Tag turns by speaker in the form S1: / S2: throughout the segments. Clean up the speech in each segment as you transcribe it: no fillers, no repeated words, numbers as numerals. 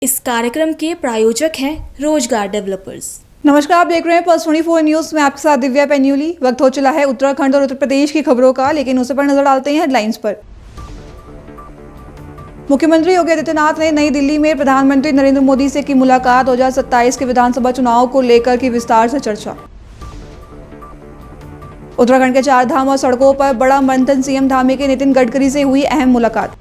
S1: इस कार्यक्रम के प्रायोजक हैं रोजगार डेवलपर्स।
S2: नमस्कार, आप देख रहे हैं +24 न्यूज में आपके साथ दिव्या पेन्यूली। वक्त हो चला है उत्तराखंड और उत्तर प्रदेश की खबरों का, लेकिन उससे पर नजर डालते हैं हेडलाइंस पर। मुख्यमंत्री योगी आदित्यनाथ ने नई दिल्ली में प्रधानमंत्री नरेंद्र मोदी से की मुलाकात। 2027 के विधानसभा चुनाव को लेकर की विस्तार से चर्चा। उत्तराखंड के 4 धाम और सड़कों पर बड़ा मंथन, सीएम धामी के नितिन गडकरी से हुई अहम मुलाकात।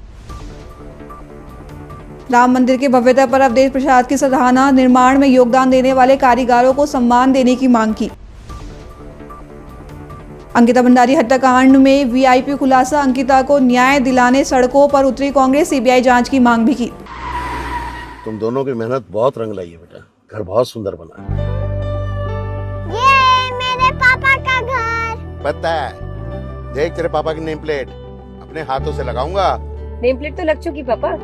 S2: राम मंदिर की भव्यता पर अवधेश प्रसाद की सराहना, निर्माण में योगदान देने वाले कारीगरों को सम्मान देने की मांग की। अंकिता भंडारी हत्याकांड में वीआईपी खुलासा, अंकिता को न्याय दिलाने सड़कों पर उतरी कांग्रेस, सीबीआई जांच की मांग भी की।
S3: तुम दोनों की मेहनत बहुत रंग लाई है बेटा, घर बहुत सुंदर बना है।
S4: ये मेरे पापा का घर।
S3: पता है, देख तेरे पापा की नेम प्लेट अपने हाथों से लगाऊंगा।
S5: नेम प्लेट तो लग चुकी पापा।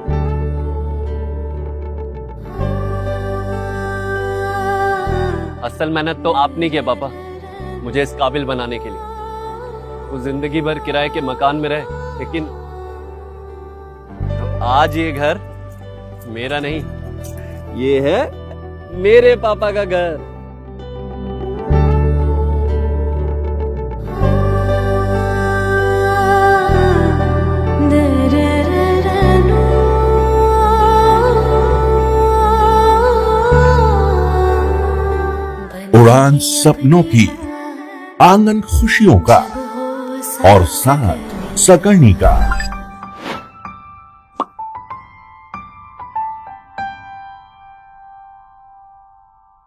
S6: असल मेहनत तो आपने किया पापा, मुझे इस काबिल बनाने के लिए। वो जिंदगी भर किराए के मकान में रहे, लेकिन तो आज ये घर मेरा नहीं, ये है मेरे पापा का घर।
S7: उड़ान सपनों की, आंगन खुशियों का और साथ सकर्णी का।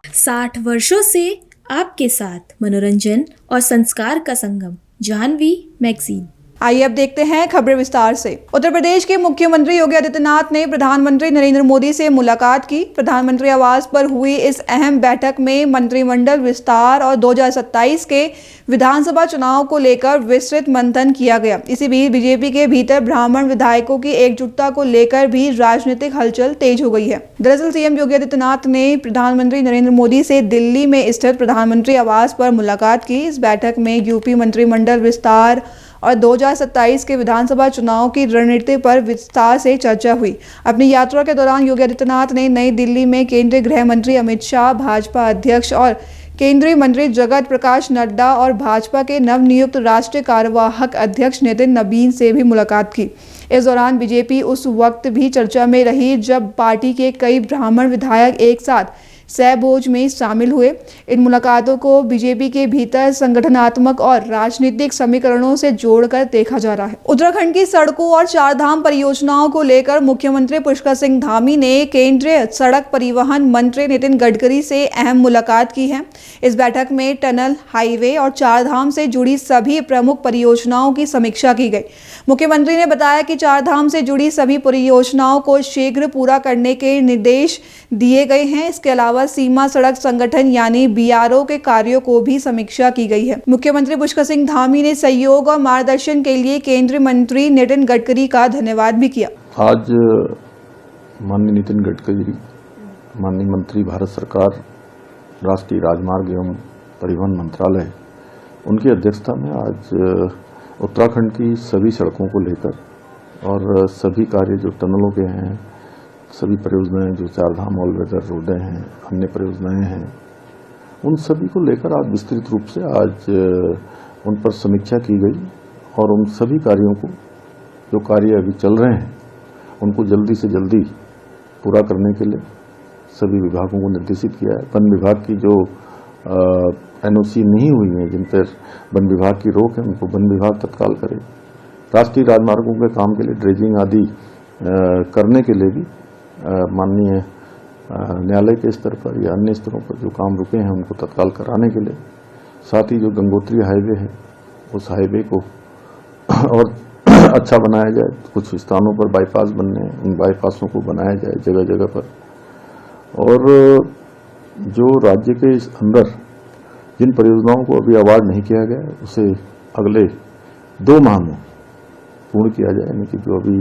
S1: 60 वर्षों से आपके साथ मनोरंजन और संस्कार का संगम, जाह्नवी मैगजीन।
S2: आइए अब देखते हैं खबरें विस्तार से। उत्तर प्रदेश के मुख्यमंत्री योगी आदित्यनाथ ने प्रधानमंत्री नरेंद्र मोदी से मुलाकात की। प्रधानमंत्री आवास पर हुई इस अहम बैठक में मंत्रिमंडल विस्तार और 2027 के विधानसभा चुनाव को लेकर विस्तृत मंथन किया गया। इसी बीच बीजेपी के भीतर ब्राह्मण विधायकों की एकजुटता को लेकर भी राजनीतिक हलचल तेज हो गई है। दरअसल सीएम योगी आदित्यनाथ ने प्रधानमंत्री नरेंद्र मोदी से दिल्ली में स्थित प्रधानमंत्री आवास पर मुलाकात की। इस बैठक में यूपी मंत्रिमंडल विस्तार और 2027 के विधानसभा चुनाव की रणनीति पर विस्तार से चर्चा हुई। अपनी यात्रा के दौरान योगी आदित्यनाथ ने नई दिल्ली में केंद्रीय गृह मंत्री अमित शाह, भाजपा अध्यक्ष और केंद्रीय मंत्री जगत प्रकाश नड्डा और भाजपा के नवनियुक्त राष्ट्रीय कार्यवाहक अध्यक्ष नितिन नबीन से भी मुलाकात की। इस दौरान बीजेपी उस वक्त भी चर्चा में रही जब पार्टी के कई ब्राह्मण विधायक एक साथ सहभोज में शामिल हुए। इन मुलाकातों को बीजेपी के भीतर संगठनात्मक और राजनीतिक समीकरणों से जोड़कर देखा जा रहा है। उत्तराखंड की सड़कों और 4 धाम परियोजनाओं को लेकर मुख्यमंत्री पुष्कर सिंह धामी ने केंद्रीय सड़क परिवहन मंत्री नितिन गडकरी से अहम मुलाकात की है। इस बैठक में टनल, हाईवे और 4 धाम से जुड़ी सभी प्रमुख परियोजनाओं की समीक्षा की गई। मुख्यमंत्री ने बताया कि 4 धाम से जुड़ी सभी परियोजनाओं को शीघ्र पूरा करने के निर्देश दिए गए हैं। इसके अलावा सीमा सड़क संगठन यानी बीआरओ के कार्यों को भी समीक्षा की गई है। मुख्यमंत्री पुष्कर सिंह धामी ने सहयोग और मार्गदर्शन के लिए केंद्रीय मंत्री नितिन गडकरी का धन्यवाद भी किया।
S8: आज माननीय नितिन गडकरी, माननीय मंत्री भारत सरकार राष्ट्रीय राजमार्ग एवं परिवहन मंत्रालय, उनकी अध्यक्षता में आज उत्तराखंड की सभी सड़कों को लेकर और सभी कार्य जो टनलों के हैं, सभी परियोजनाएं जो 4 धाम ऑल वेदर रोडें हैं, अन्य परियोजनाएं हैं, उन सभी को लेकर आज विस्तृत रूप से आज उन पर समीक्षा की गई और उन सभी कार्यों को, जो कार्य अभी चल रहे हैं, उनको जल्दी से जल्दी पूरा करने के लिए सभी विभागों को निर्देशित किया है। वन विभाग की जो एनओसी नहीं हुई है, जिन पर वन विभाग की रोक है, उनको वन विभाग तत्काल करे। राष्ट्रीय राजमार्गों के काम के लिए ड्रेजिंग आदि करने के लिए भी माननीय न्यायालय के स्तर पर या अन्य स्तरों पर जो काम रुके हैं उनको तत्काल कराने के लिए, साथ ही जो गंगोत्री हाईवे है उस हाईवे को और अच्छा बनाया जाए। कुछ स्थानों पर बाईपास बनने हैं, उन बाईपासों को बनाया जाए जगह जगह पर। और जो राज्य के अंदर जिन परियोजनाओं को अभी अवार्ड नहीं किया गया उसे अगले 2 माह में पूर्ण किया जाए, यानी कि जो अभी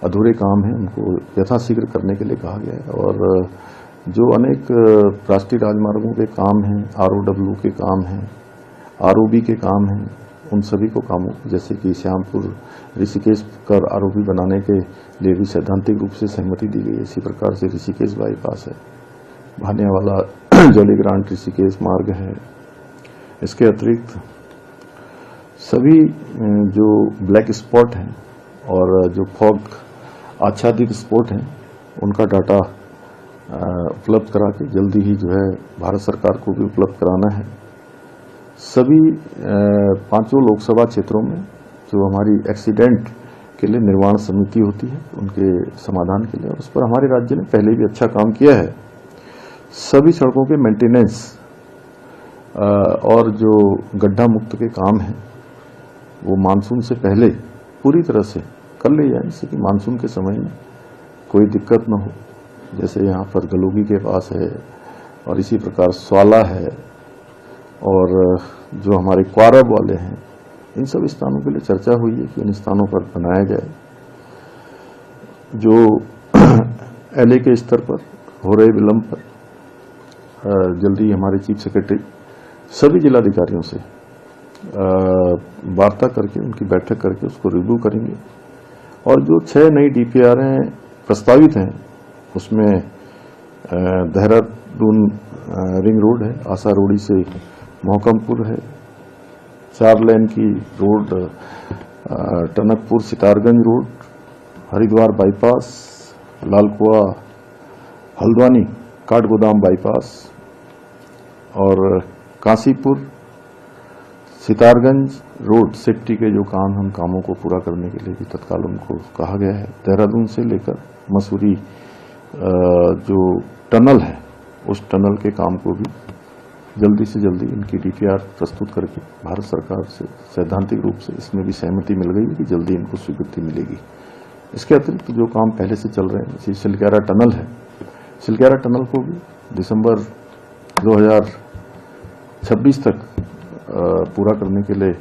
S8: अधूरे काम हैं उनको यथाशीघ्र करने के लिए कहा गया है। और जो अनेक राष्ट्रीय राजमार्गों के काम हैं, आरओडब्ल्यू के काम हैं, आरओबी के काम हैं, उन सभी को कामों जैसे कि श्यामपुर ऋषिकेश कर आरोपी बनाने के लिए भी सैद्धांतिक रूप से सहमति दी गई है। इसी प्रकार से ऋषिकेश बाईपास है, भानियावाला जौलीग्रांट ऋषिकेश मार्ग है। इसके अतिरिक्त सभी जो ब्लैक स्पॉट हैं और जो फॉग आच्छादित स्पॉट हैं उनका डाटा उपलब्ध करा के जल्दी ही जो है भारत सरकार को भी उपलब्ध कराना है। सभी पांचों लोकसभा क्षेत्रों में जो हमारी एक्सीडेंट के लिए निर्माण समिति होती है उनके समाधान के लिए, और उस पर हमारे राज्य ने पहले भी अच्छा काम किया है। सभी सड़कों के मेंटेनेंस और जो गड्ढा मुक्त के काम हैं वो मानसून से पहले पूरी तरह से कर लिए जाए, जिससे कि मानसून के समय में कोई दिक्कत न हो। जैसे यहाँ पर गलोगी के पास है और इसी प्रकार स्वाला है और जो हमारे क्वारब वाले हैं, इन सब स्थानों के लिए चर्चा हुई है कि इन स्थानों पर बनाया जाए। जो एलए के स्तर पर हो रहे विलंब पर जल्दी हमारे चीफ सेक्रेटरी सभी जिलाधिकारियों से वार्ता करके उनकी बैठक करके उसको रिव्यू करेंगे। और जो 6 नई डीपीआर प्रस्तावित हैं उसमें देहरादून रिंग रोड है, आसारोड़ी से मोहकमपुर है, 4 लेन की road Tanakpur Sitarganj road, Haridwar bypass, Lalkuan Haldwani Kathgodam bypass और काशीपुर सितारगंज रोड सेफ्टी के जो काम हम कामों को पूरा करने के लिए भी तत्काल उनको कहा गया है। देहरादून से लेकर मसूरी जो टनल है उस टनल के काम को भी जल्दी से जल्दी इनकी डीपीआर प्रस्तुत करके भारत सरकार से सैद्धांतिक रूप से इसमें भी सहमति मिल गई है कि जल्दी इनको स्वीकृति मिलेगी। इसके अतिरिक्त जो काम पहले से चल रहे हैं, जैसे सिलक्यारा टनल है, सिलक्यारा टनल को भी दिसंबर 2026 तक पूरा करने के लिए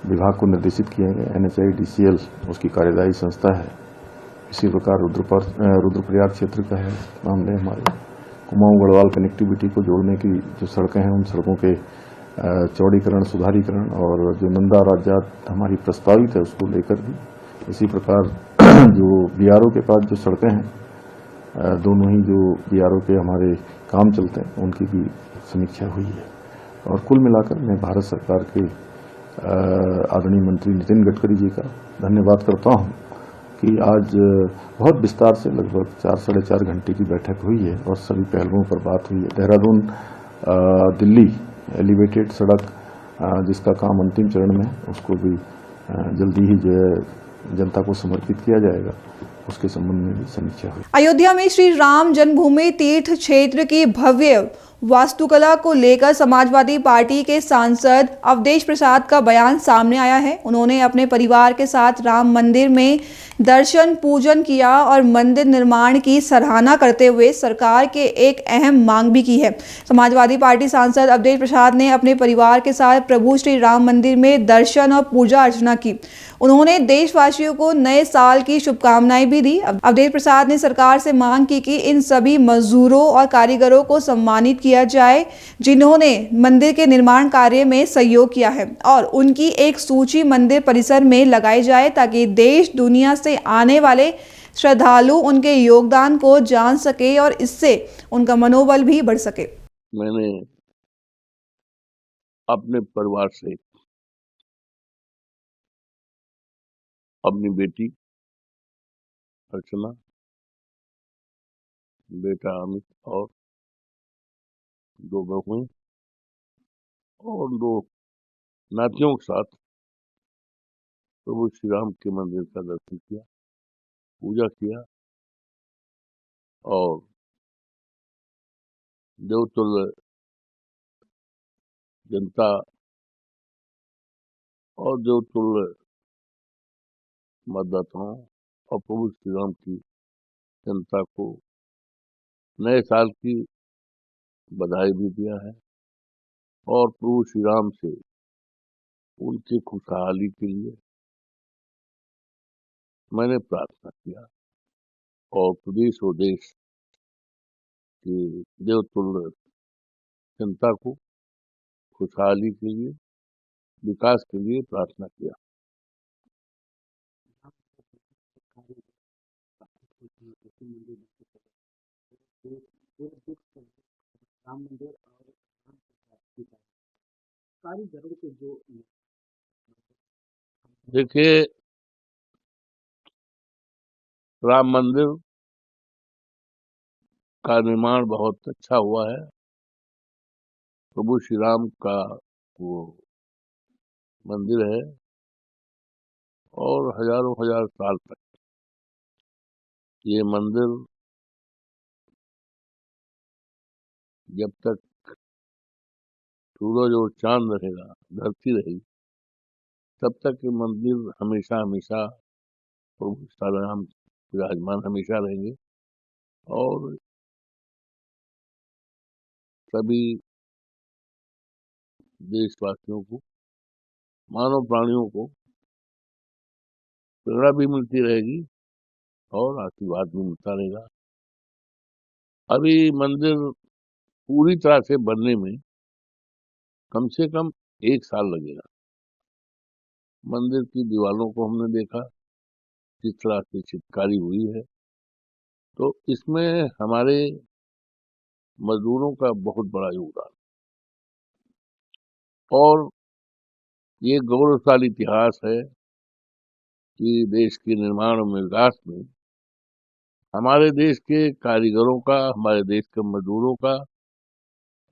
S8: विभाग को निर्देशित किया गया। NHIDCL उसकी कार्यदायी संस्था है। इसी प्रकार रुद्रप्रयाग क्षेत्र का है मामले हमारे कुमाऊं गढ़वाल कनेक्टिविटी को जोड़ने की जो सड़कें हैं उन सड़कों के चौड़ीकरण, सुधारीकरण और जो नंदा राजात हमारी प्रस्तावित है उसको लेकर भी इसी प्रकार जो BRO के पास जो सड़कें हैं दोनों ही जो BRO के हमारे काम चलते हैं उनकी भी समीक्षा हुई है। और कुल मिलाकर मैं भारत सरकार के आदरणीय मंत्री नितिन गडकरी जी का धन्यवाद करता हूं कि आज बहुत विस्तार से लगभग 4 साढ़े 4 घंटे की बैठक हुई है और सभी पहलुओं पर बात हुई है। देहरादून दिल्ली एलिवेटेड सड़क जिसका काम अंतिम चरण में है उसको भी जल्दी ही जो है जनता को समर्पित किया जाएगा, उसके संबंध में भी समीक्षा हुई।
S2: अयोध्या में श्री राम जन्मभूमि तीर्थ क्षेत्र की भव्य वास्तुकला को लेकर समाजवादी पार्टी के सांसद अवधेश प्रसाद का बयान सामने आया है। उन्होंने अपने परिवार के साथ राम मंदिर में दर्शन पूजन किया और मंदिर निर्माण की सराहना करते हुए सरकार के एक अहम मांग भी की है। समाजवादी पार्टी सांसद अवधेश प्रसाद ने अपने परिवार के साथ प्रभु श्री राम मंदिर में दर्शन और पूजा अर्चना की। उन्होंने देशवासियों को नए साल की शुभकामनाएं भी दी। अवधेश प्रसाद ने सरकार से मांग की कि इन सभी मजदूरों और कारीगरों को सम्मानित किया जाए जिन्होंने मंदिर के निर्माण कार्य में सहयोग किया है और उनकी एक सूची मंदिर परिसर में लगाई जाए ताकि देश दुनिया से आने वाले श्रद्धालु उनके योगदान को जान सके और इससे उनका मनोबल भी बढ़ सके।
S9: मैंने अपने परिवार से अपनी बेटी अर्चना, बेटा अमित और 2 बहुएं और 2 नातियों के साथ प्रभु श्री राम के मंदिर का दर्शन किया, पूजा किया और देवतुल्य जनता और देवतुल्य मतदाताओं और प्रभु श्री राम की जनता को नए साल की बधाई भी दिया है और प्रभु श्री राम से उनकी खुशहाली के लिए मैंने प्रार्थना किया और प्रदेश और देश की देवतुल्य जनता को खुशहाली के लिए विकास के लिए प्रार्थना किया। देखिए, राम मंदिर का निर्माण बहुत अच्छा हुआ है। प्रभु श्री राम का वो मंदिर है और हजारों हजार साल तक ये मंदिर जब तक सूरज और चांद रहेगा, धरती रहेगी, तब तक ये मंदिर हमेशा हमेशा प्रभु श्री राम विराजमान हमेशा रहेंगे और सभी देशवासियों को, मानव प्राणियों को प्रेरणा भी मिलती रहेगी और आशीर्वाद भी मिलता रहेगा। अभी मंदिर पूरी तरह से बनने में कम से कम 1 साल लगेगा। मंदिर की दीवारों को हमने देखा किस तरह से चित्रकारी हुई है, तो इसमें हमारे मजदूरों का बहुत बड़ा योगदान और ये गौरवशाली इतिहास है कि देश के निर्माण और विकास में हमारे देश के कारीगरों का, हमारे देश के मजदूरों का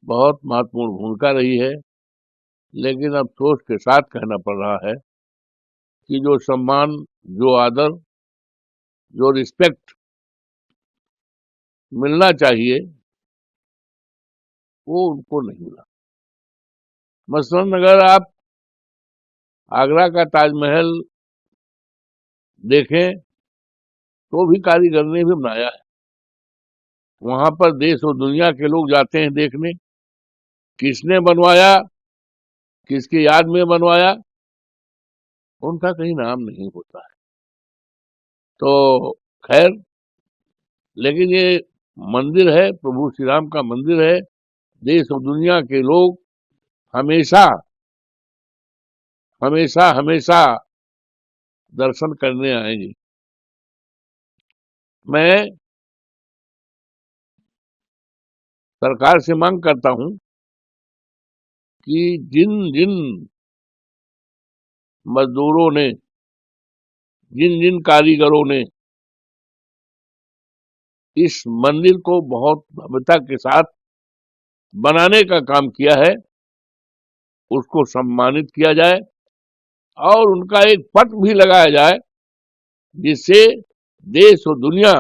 S9: बहुत महत्वपूर्ण भूमिका रही है। लेकिन अफसोस के साथ कहना पड़ रहा है कि जो सम्मान, जो आदर, जो रिस्पेक्ट मिलना चाहिए वो उनको नहीं मिला। मसलन अगर आप आगरा का ताजमहल देखें तो भी कारीगर ने भी बनाया है। वहां पर देश और दुनिया के लोग जाते हैं देखने, किसने बनवाया, किसकी याद में बनवाया, उनका कहीं नाम नहीं होता है। तो खैर, लेकिन ये मंदिर है, प्रभु श्री राम का मंदिर है, देश और दुनिया के लोग हमेशा हमेशा हमेशा दर्शन करने आएंगे। मैं सरकार से मांग करता हूं कि जिन जिन मजदूरों ने, जिन जिन कारीगरों ने इस मंदिर को बहुत भव्यता के साथ बनाने का काम किया है, उसको सम्मानित किया जाए और उनका एक पट भी लगाया जाए, जिससे देश और दुनिया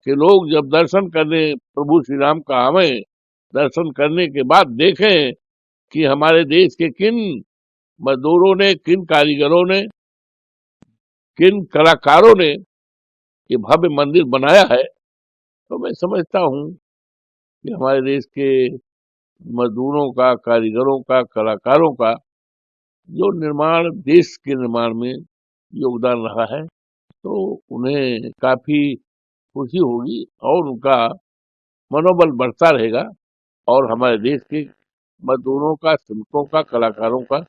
S9: के लोग जब दर्शन करने प्रभु श्री राम का आवे, दर्शन करने के बाद देखें कि हमारे देश के किन मजदूरों ने, किन कारीगरों ने, किन कलाकारों ने ये भव्य मंदिर बनाया है। तो मैं समझता हूं कि हमारे देश के मजदूरों का, कारीगरों का, कलाकारों का जो निर्माण, देश के निर्माण में योगदान रहा है, तो उन्हें काफी खुशी होगी और उनका मनोबल बढ़ता रहेगा और हमारे देश के मजदूरों का, श्रमिकों का, कलाकारों का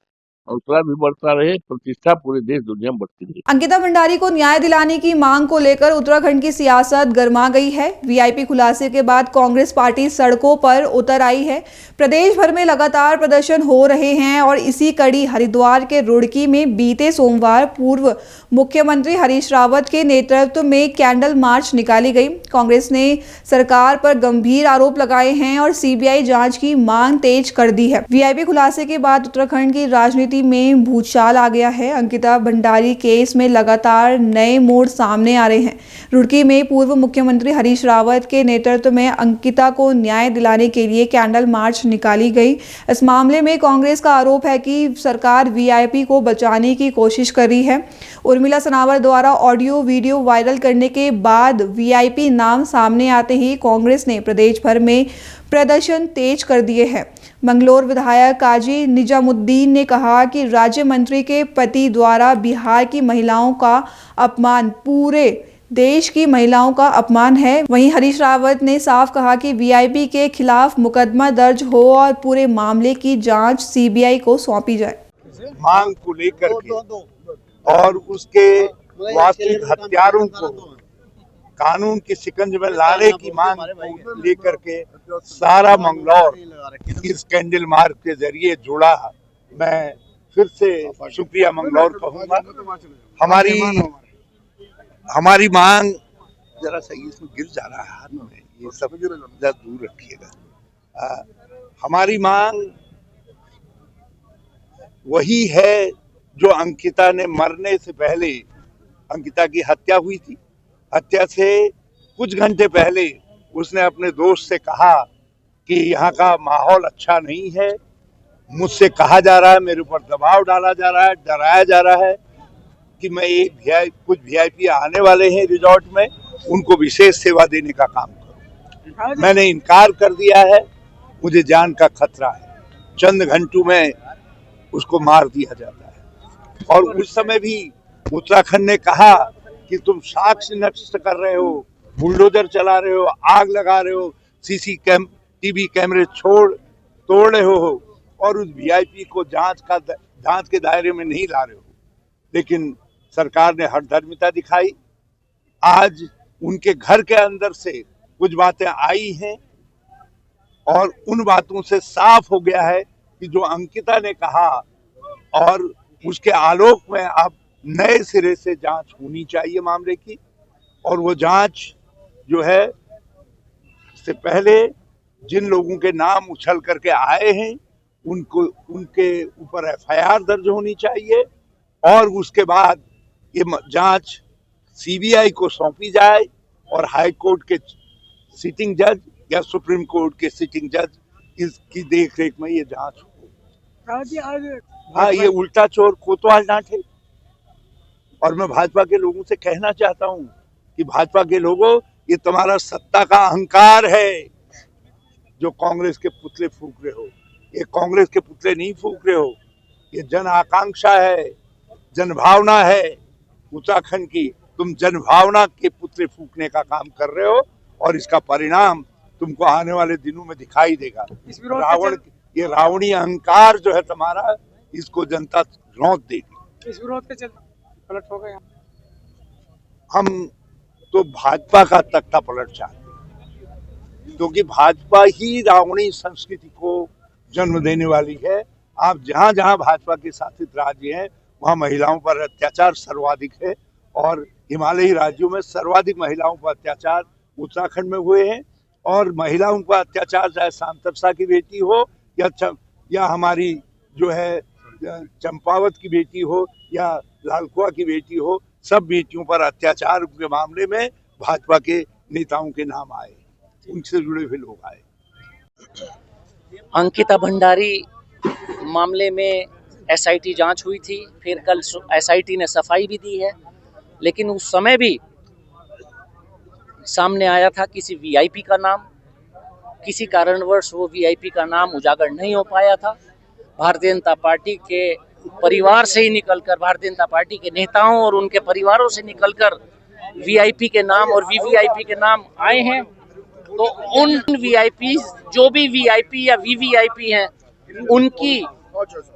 S9: हौसला भी बढ़ता रहे, प्रतिष्ठा पूरे देश दुनिया में बढ़ती रहे।
S2: अंकिता भंडारी को न्याय दिलाने की मांग को लेकर उत्तराखंड की सियासत गर्मा गई है। वीआईपी खुलासे के बाद कांग्रेस पार्टी सड़कों पर उतर आई है। प्रदेश भर में लगातार प्रदर्शन हो रहे हैं और इसी कड़ी हरिद्वार के रुड़की में बीते सोमवार पूर्व मुख्यमंत्री हरीश रावत के नेतृत्व में कैंडल मार्च निकाली गई। कांग्रेस ने सरकार पर गंभीर आरोप लगाए हैं और सीबीआई जांच की मांग तेज कर दी है। वीआईपी खुलासे के बाद उत्तराखंड की राजनीति में भूचाल आ गया है। अंकिता भंडारी केस में लगातार नए मोड़ सामने आ रहे हैं। रुड़की में पूर्व मुख्यमंत्री हरीश रावत के नेतृत्व में अंकिता को न्याय दिलाने के लिए कैंडल मार्च निकाली गई। इस मामले में कांग्रेस का आरोप है कि सरकार वीआईपी को बचाने की कोशिश कर रही है। उर्मिला सनावर द्वारा ऑडियो वीडियो वायरल करने के बाद वीआईपी नाम सामने आते ही कांग्रेस ने प्रदेश भर में प्रदर्शन तेज कर दिए हैं। मंगलोर विधायक काजी निजामुद्दीन ने कहा कि राज्य मंत्री के पति द्वारा बिहार की महिलाओं का अपमान पूरे देश की महिलाओं का अपमान है। वहीं हरीश रावत ने साफ कहा कि वीआईपी के खिलाफ मुकदमा दर्ज हो और पूरे मामले की जांच सीबीआई को सौंपी जाए।
S10: मांग को लेकर के और उसके वास्तविक हत्यारों को कानून के शिकंज में लाने की मांग को लेकर के सारा मंगलौर इस कैंडल मार्च के जरिए जुड़ा। मैं फिर से शुक्रिया मंगलौर कहूंगा। हमारी मांग जरा सही इसमें गिर जा रहा है हाथ में, ये सब जरा दूर रखिएगा। हमारी मांग वही है जो अंकिता ने मरने से पहले, अंकिता की हत्या हुई थी, हत्या से कुछ घंटे पहले उसने अपने दोस्त से कहा कि यहाँ का माहौल अच्छा नहीं है, मुझसे कहा जा रहा है, मेरे ऊपर दबाव डाला जा रहा है, डराया जा रहा है कि मैं कुछ वीआईपी आने वाले हैं रिजॉर्ट में, उनको विशेष सेवा देने का काम करूं। मैंने इनकार कर दिया है, मुझे जान का खतरा है, चंद घंटों में उसको मार दिया जाता है। और उस समय भी उत्तराखंड ने कहा कि तुम साक्ष्य नष्ट कर रहे हो, बुलडोजर चला रहे हो, आग लगा रहे हो, टीवी कैमरे तोड़ रहे हो और उस वीआईपी को जांच के दायरे में नहीं ला रहे हो। लेकिन सरकार ने हठधर्मिता दिखाई। आज उनके घर के अंदर से कुछ बातें आई हैं और उन बातों से साफ हो गया है कि जो अंकिता ने कहा और उसके आलोक में अब नए सिरे से जांच होनी चाहिए मामले की। और वो जांच जो है इससे पहले जिन लोगों के नाम उछल करके आए हैं उनके ऊपर एफआईआर दर्ज होनी चाहिए और उसके बाद ये जांच सीबीआई को सौंपी जाए और हाई कोर्ट के सिटिंग जज या सुप्रीम कोर्ट के सिटिंग जज इसकी देखरेख में ये जांच हो। हाँ, ये उल्टा चोर कोतवाल डांटे। और मैं भाजपा के लोगों से कहना चाहता हूँ कि भाजपा के लोगों, ये तुम्हारा सत्ता का अहंकार है जो कांग्रेस के पुतले फूंक रहे हो। ये कांग्रेस के पुतले नहीं फूंक रहे हो, ये जन आकांक्षा है, जनभावना है उत्तराखंड की। तुम जनभावना के पुतले फूंकने का काम कर रहे हो और इसका परिणाम तुमको आने वाले दिनों में दिखाई देगा। ये रावणी अहंकार जो है तुम्हारा, इसको जनता रौंद देगी।
S11: इस विरोध के चलते पलट हो गया।
S10: हम तो भाजपा का तख्ता पलट चाहते हैं क्योंकि भाजपा ही रावणी संस्कृति को जन्म देने वाली है। आप जहां जहां भाजपा के शासित राज्य हैं वहां महिलाओं पर अत्याचार सर्वाधिक है और हिमालयी राज्यों में सर्वाधिक महिलाओं पर अत्याचार उत्तराखंड में हुए हैं। और महिलाओं पर अत्याचार चाहे सांतरसा की बेटी हो या हमारी जो है चंपावत की बेटी हो या लालकुआ की बेटी हो, सब बेटियों पर अत्याचार के मामले में भाजपा के नेताओं के नाम आए, उनसे जुड़े हुए लोग आए।
S12: अंकिता भंडारी मामले में एसआईटी जांच हुई थी, फिर कल एसआईटी ने सफाई भी दी है, लेकिन उस समय भी सामने आया था किसी वीआईपी का नाम, किसी कारणवश वो वीआईपी का नाम उजागर नहीं हो पाया था। भारतीय जनता पार्टी के परिवार से ही निकलकर, भारतीय जनता पार्टी के नेताओं और उनके परिवारों से निकलकर वीआईपी के नाम और वीवीआईपी के नाम आए हैं। तो उन वीआईपी, जो भी वीआईपी या वीवीआईपी हैं, उनकी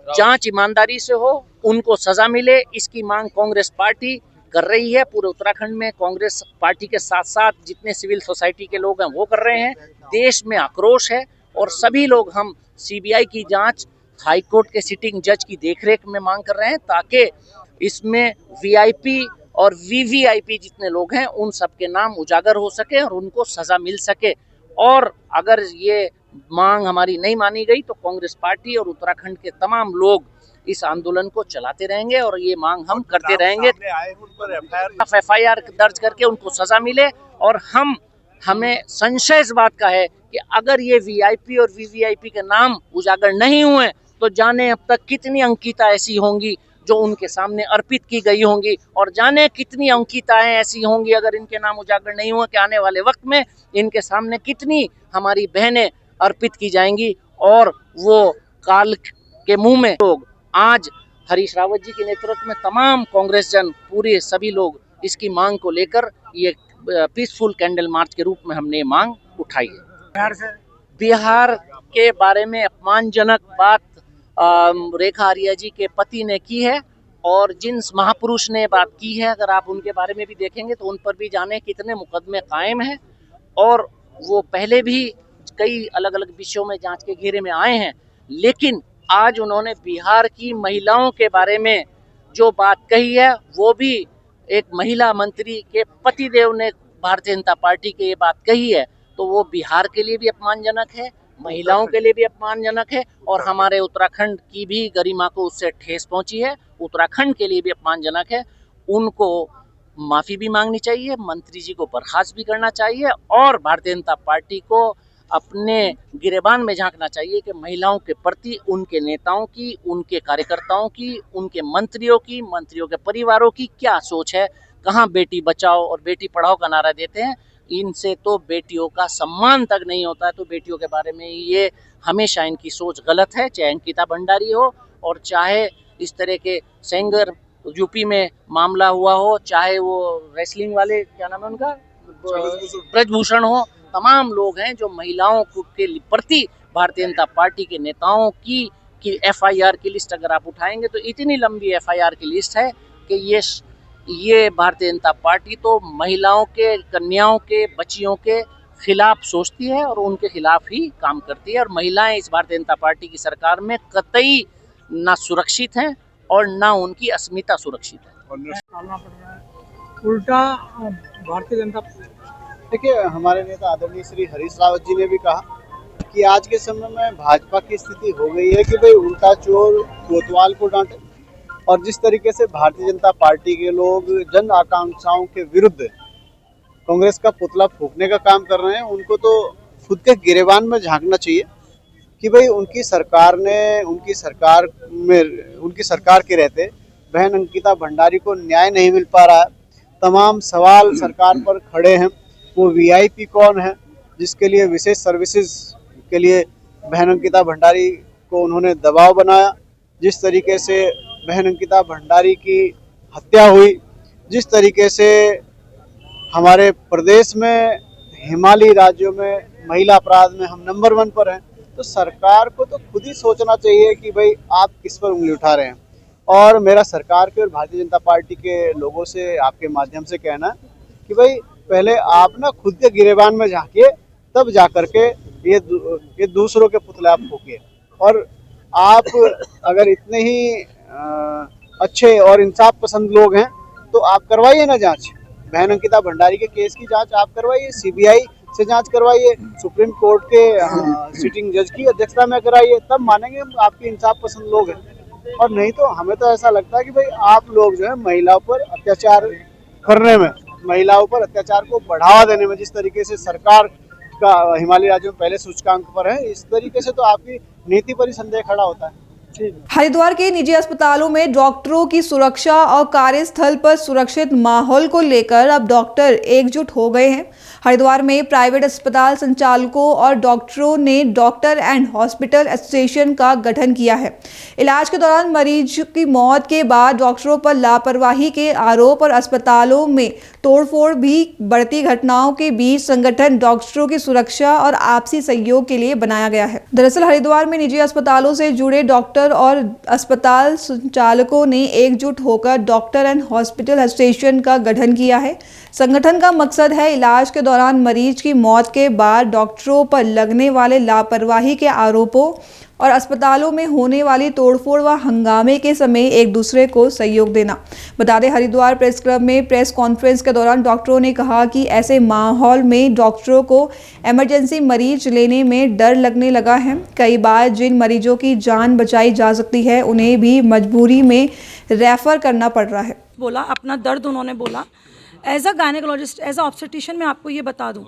S12: जांच ईमानदारी से हो, उनको सजा मिले, इसकी मांग कांग्रेस पार्टी कर रही है। पूरे उत्तराखंड में कांग्रेस पार्टी के साथ साथ जितने सिविल सोसाइटी के लोग हैं वो कर रहे हैं। देश में आक्रोश है और सभी लोग हम सीबीआई की जांच, हाई कोर्ट के सिटिंग जज की देखरेख में मांग कर रहे हैं ताकि इसमें वीआईपी और वीवीआईपी जितने लोग हैं उन सबके नाम उजागर हो सके और उनको सजा मिल सके। और अगर ये मांग हमारी नहीं मानी गई तो कांग्रेस पार्टी और उत्तराखंड के तमाम लोग इस आंदोलन को चलाते रहेंगे और ये मांग हम करते रहेंगे। एफआईआर दर्ज करके उनको सजा मिले। और हमें संशय इस बात का है कि अगर ये वीआईपी और वीवीआईपी के नाम उजागर नहीं हुए तो जाने अब तक कितनी अंकिता ऐसी होंगी जो उनके सामने अर्पित की गई होंगी, और जाने कितनी अंकिताएं ऐसी होंगी अगर इनके नाम उजागर नहीं हुए कि आने वाले वक्त में इनके सामने कितनी हमारी बहनें अर्पित की जाएंगी। और वो काल के मुंह में लोग आज हरीश रावत जी के नेतृत्व में तमाम कांग्रेस जन, पूरे सभी लोग इसकी मांग को लेकर ये पीसफुल कैंडल मार्च के रूप में हमने मांग उठाई है। बिहार के बारे में अपमानजनक बात रेखा आर्या जी के पति ने की है, और जिन महापुरुष ने बात की है, अगर आप उनके बारे में भी देखेंगे तो उन पर भी जाने कितने मुकदमे कायम हैं, और वो पहले भी कई अलग अलग विषयों में जांच के घेरे में आए हैं। लेकिन आज उन्होंने बिहार की महिलाओं के बारे में जो बात कही है, वो भी एक महिला मंत्री के पतिदेव ने भारतीय जनता पार्टी की ये बात कही है, तो वो बिहार के लिए भी अपमानजनक है, महिलाओं के लिए भी अपमानजनक है, और हमारे उत्तराखंड की भी गरिमा को उससे ठेस पहुंची है, उत्तराखंड के लिए भी अपमानजनक है। उनको माफी भी मांगनी चाहिए, मंत्री जी को बर्खास्त भी करना चाहिए, और भारतीय जनता पार्टी को अपने गिरेबान में झांकना चाहिए कि महिलाओं के प्रति उनके नेताओं की, उनके कार्यकर्ताओं की, उनके मंत्रियों की, मंत्रियों के परिवारों की क्या सोच है। कहाँ बेटी बचाओ और बेटी पढ़ाओ का नारा देते हैं, इनसे तो बेटियों का सम्मान तक नहीं होता है। तो बेटियों के बारे में ये हमेशा इनकी सोच गलत है, चाहे अंकिता भंडारी हो और चाहे इस तरह के सिंगर यूपी में मामला हुआ हो, चाहे वो रेसलिंग वाले क्या नाम है उनका, ब्रजभूषण हो। तमाम लोग हैं जो महिलाओं के प्रति भारतीय जनता पार्टी के नेताओं की FIR की लिस्ट अगर आप उठाएंगे तो इतनी लंबी FIR की लिस्ट है कि ये भारतीय जनता पार्टी तो महिलाओं के, कन्याओं के, बच्चियों के खिलाफ सोचती है और उनके खिलाफ ही काम करती है। और महिलाएं इस भारतीय जनता पार्टी की सरकार में कतई ना सुरक्षित हैं और ना उनकी अस्मिता सुरक्षित है।
S11: उल्टा भारतीय जनता,
S13: देखिए, हमारे नेता आदरणीय श्री हरीश रावत जी ने भी कहा कि आज के समय में भाजपा की स्थिति हो गई है कि भाई उल्टा चोर कोतवाल को डांटे, और जिस तरीके से भारतीय जनता पार्टी के लोग जन आकांक्षाओं के विरुद्ध कांग्रेस का पुतला फूंकने का काम कर रहे हैं, उनको तो खुद के गिरेबान में झांकना चाहिए कि भाई उनकी सरकार के रहते बहन अंकिता भंडारी को न्याय नहीं मिल पा रहा है। तमाम सवाल सरकार पर खड़े हैं। वो VIP कौन है जिसके लिए विशेष सर्विसेज के लिए बहन अंकिता भंडारी को उन्होंने दबाव बनाया। जिस तरीके से बहन अंकिता भंडारी की हत्या हुई, जिस तरीके से हमारे प्रदेश में हिमालयी राज्यों में महिला अपराध में हम नंबर 1 पर हैं, तो सरकार को तो खुद ही सोचना चाहिए कि भाई आप किस पर उंगली उठा रहे हैं। और मेरा सरकार के और भारतीय जनता पार्टी के लोगों से आपके माध्यम से कहना है कि भाई पहले आप ना खुद के गिरेबान में झांकिए, तब जा करके ये दूसरों के पुतले आप फूकिए। और आप अगर इतने ही अच्छे और इंसाफ पसंद लोग हैं तो आप करवाइए ना जांच, बहन अंकिता भंडारी के केस की जांच आप करवाइए, CBI से जांच करवाइए, सुप्रीम कोर्ट के सिटिंग जज की अध्यक्षता में कराइए, तब मानेंगे हम आपके इंसाफ पसंद लोग हैं। और नहीं तो हमें तो ऐसा लगता है कि भाई आप लोग जो है महिलाओं पर अत्याचार करने में, महिलाओं पर अत्याचार को बढ़ावा देने में, जिस तरीके से सरकार का हिमालयी राज्यों में पहले सूचकांक पर है, इस तरीके से तो आपकी नीति पर ही संदेह खड़ा होता है।
S2: हरिद्वार के निजी अस्पतालों में डॉक्टरों की सुरक्षा और कार्यस्थल पर सुरक्षित माहौल को लेकर अब डॉक्टर एकजुट हो गए हैं। हरिद्वार में प्राइवेट अस्पताल संचालकों और डॉक्टरों ने डॉक्टर एंड हॉस्पिटल एसोसिएशन का गठन किया है। इलाज के दौरान मरीज की मौत के बाद डॉक्टरों पर लापरवाही के आरोप और अस्पतालों में तोड़फोड़ भी बढ़ती घटनाओं के बीच संगठन डॉक्टरों की सुरक्षा और आपसी सहयोग के लिए बनाया गया है। दरअसल हरिद्वार में निजी अस्पतालों से जुड़े डॉक्टर और अस्पताल संचालकों ने एकजुट होकर डॉक्टर एंड हॉस्पिटल एसोसिएशन का गठन किया है। संगठन का मकसद है इलाज के दौरान मरीज की मौत के बाद डॉक्टरों पर लगने वाले लापरवाही के आरोपों और अस्पतालों में होने वाली तोड़फोड़ व हंगामे के समय एक दूसरे को सहयोग देना। बता दें, हरिद्वार प्रेस क्लब में प्रेस कॉन्फ्रेंस के दौरान डॉक्टरों ने कहा कि ऐसे माहौल में डॉक्टरों को इमरजेंसी मरीज लेने में डर लगने लगा है। कई बार जिन मरीजों की जान बचाई जा सकती है उन्हें भी मजबूरी में रेफर करना पड़ रहा है।
S14: बोला अपना दर्द उन्होंने बोला। As a gynaecologist, as a obstetrician मैं आपको ये बता दूं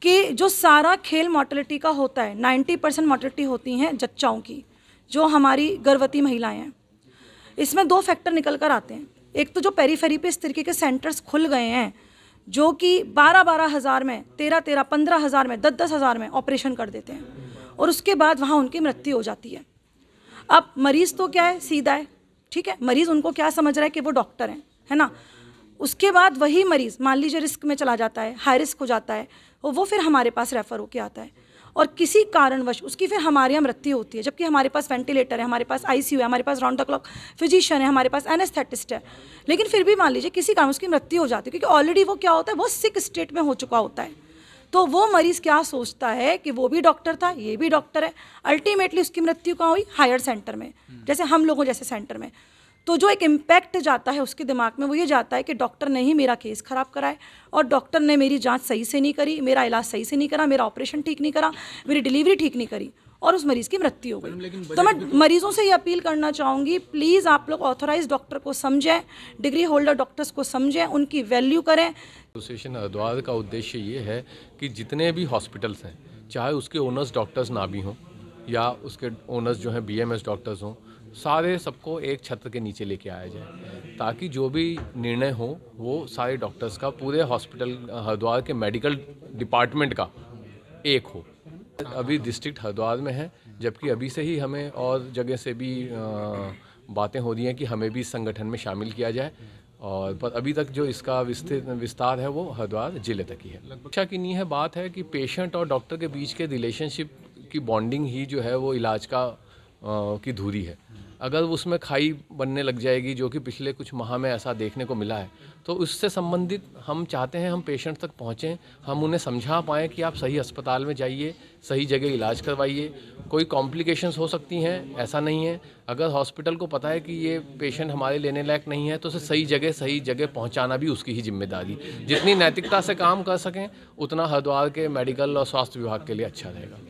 S14: कि जो सारा खेल मोर्टेलिटी का होता है, 90% मोर्टेलिटी होती हैं जच्चाओं की, जो हमारी गर्भवती महिलाएं हैं। इसमें 2 फैक्टर निकल कर आते हैं। एक तो जो पेरीफेरी पे इस तरीके के सेंटर्स खुल गए हैं जो कि 12-12 हज़ार में, 13-13, 15 हज़ार में, 10-10 हज़ार में ऑपरेशन कर देते हैं और उसके बाद वहाँ उनकी मृत्यु हो जाती है। अब मरीज़ तो क्या है, सीधा है, ठीक है, मरीज़ उनको क्या समझ रहा है कि वो डॉक्टर हैं, है ना। उसके बाद वही मरीज़ मान लीजिए रिस्क में चला जाता है, हाई रिस्क हो जाता है, और वो फिर हमारे पास रेफ़र होके आता है। और किसी कारणवश उसकी फिर हमारे यहाँ मृत्यु होती है, जबकि हमारे पास वेंटिलेटर है, हमारे पास आईसीयू है, हमारे पास राउंड द क्लॉक फिजिशियन है, हमारे पास एनेस्थेटिस्ट है, लेकिन फिर भी मान लीजिए किसी कारण उसकी मृत्यु हो जाती है, क्योंकि ऑलरेडी वो क्या होता है, वो सिक स्टेट में हो चुका होता है। तो वो मरीज़ क्या सोचता है कि वो भी डॉक्टर था, ये भी डॉक्टर है, अल्टीमेटली उसकी मृत्यु कहाँ हुई, हायर सेंटर में, जैसे हम लोगों जैसे सेंटर में। तो जो एक इम्पैक्ट जाता है उसके दिमाग में वो ये जाता है कि डॉक्टर ने ही मेरा केस ख़राब कराए, और डॉक्टर ने मेरी जांच सही से नहीं करी, मेरा इलाज सही से नहीं करा, मेरा ऑपरेशन ठीक नहीं करा, मेरी डिलीवरी ठीक नहीं करी, और उस मरीज़ की मृत्यु हो गई। तो मैं मरीज़ों से ये अपील करना चाहूँगी, प्लीज़ आप लोग ऑथोराइज डॉक्टर को समझें, डिग्री होल्डर डॉक्टर्स को समझें, उनकी वैल्यू करें।
S15: एसोसिएशन हरिद्वार का उद्देश्य ये है कि जितने भी हॉस्पिटल्स हैं, चाहे उसके ओनर्स डॉक्टर्स ना भी हों या उसके ओनर्स जो हैं BMS डॉक्टर्स हों, सारे सबको एक छत्र के नीचे लेके आया जाए, ताकि जो भी निर्णय हो वो सारे डॉक्टर्स का, पूरे हॉस्पिटल हरिद्वार के मेडिकल डिपार्टमेंट का एक हो। अभी डिस्ट्रिक्ट हरिद्वार में है, जबकि अभी से ही हमें और जगह से भी बातें हो रही हैं कि हमें भी इस संगठन में शामिल किया जाए, और पर अभी तक जो इसका विस्तार है वो हरिद्वार जिले तक ही है। शिक्षा की नींव है, बात है कि पेशेंट और डॉक्टर के बीच के रिलेशनशिप की बॉन्डिंग ही जो है वो इलाज का की धुरी है। अगर उसमें खाई बनने लग जाएगी, जो कि पिछले कुछ माह में ऐसा देखने को मिला है, तो उससे संबंधित हम चाहते हैं हम पेशेंट तक पहुँचें, हम उन्हें समझा पाएँ कि आप सही अस्पताल में जाइए, सही जगह इलाज करवाइए। कोई कॉम्प्लिकेशंस हो सकती हैं, ऐसा नहीं है। अगर हॉस्पिटल को पता है कि ये पेशेंट हमारे लेने लायक नहीं है, तो उसे सही जगह पहुंचाना भी उसकी ही जिम्मेदारी। जितनी नैतिकता से काम कर सकें उतना हरिद्वार के मेडिकल और स्वास्थ्य विभाग के लिए अच्छा रहेगा।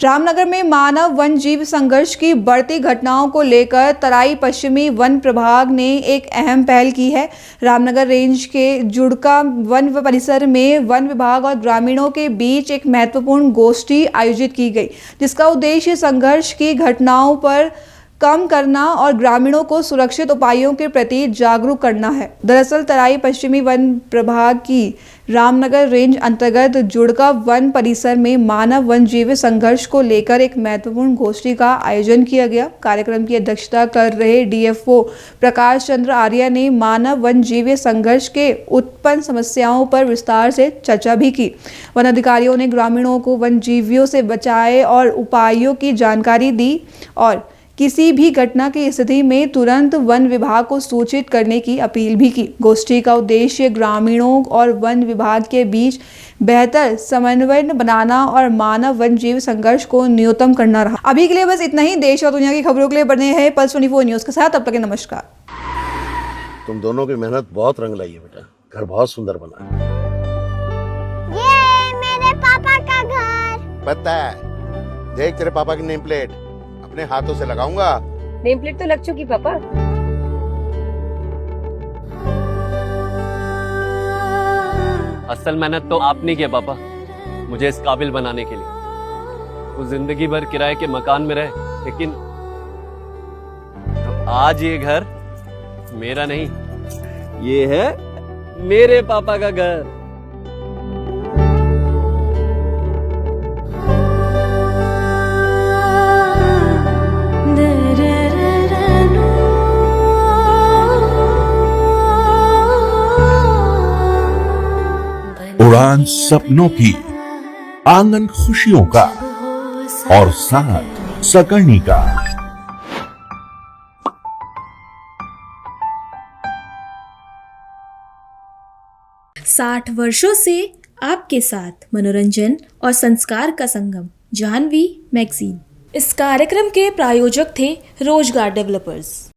S2: रामनगर में मानव वन जीव संघर्ष की बढ़ती घटनाओं को लेकर तराई पश्चिमी वन प्रभाग ने एक अहम पहल की है। रामनगर रेंज के जुड़का वन परिसर में वन विभाग और ग्रामीणों के बीच एक महत्वपूर्ण गोष्ठी आयोजित की गई, जिसका उद्देश्य संघर्ष की घटनाओं पर कम करना और ग्रामीणों को सुरक्षित उपायों के प्रति जागरूक करना है। दरअसल तराई पश्चिमी वन प्रभाग की रामनगर रेंज अंतर्गत जुड़का वन परिसर में मानव वन जीव संघर्ष को लेकर एक महत्वपूर्ण गोष्ठी का आयोजन किया गया। कार्यक्रम की अध्यक्षता कर रहे DFO प्रकाश चंद्र आर्य ने मानव वन जीव संघर्ष के उत्पन्न समस्याओं पर विस्तार से चर्चा भी की। वन अधिकारियों ने ग्रामीणों को वन जीवियों से बचाए और उपायों की जानकारी दी और किसी भी घटना की स्थिति में तुरंत वन विभाग को सूचित करने की अपील भी की। गोष्ठी का उद्देश्य ग्रामीणों और वन विभाग के बीच बेहतर समन्वय बनाना और मानव वन जीव संघर्ष को न्यूनतम करना रहा। अभी के लिए बस इतना ही। देश और दुनिया की खबरों के लिए बने हैं पल्स 24 न्यूज के साथ। अब तक के नमस्कार।
S3: तुम दोनों की मेहनत बहुत रंग लाई है बेटा, घर बहुत सुंदर बना है।
S4: ये मेरे पापा का घर।
S3: पता है, देख तेरे पापा की नेम प्लेट अपने हाथों से लगाऊंगा।
S5: नेम प्लेट तो लग चुकी पापा।
S6: असल मेहनत तो आपने की है पापा, मुझे इस काबिल बनाने के लिए। वो जिंदगी भर किराए के मकान में रहे, लेकिन तो आज ये घर मेरा नहीं, ये है मेरे पापा का घर।
S7: उड़ान सपनों की, आंगन खुशियों का और साथ सकर्णी का।
S1: 60 वर्षों से आपके साथ मनोरंजन और संस्कार का संगम, जाह्नवी मैगजीन। इस कार्यक्रम के प्रायोजक थे रोजगार डेवलपर्स।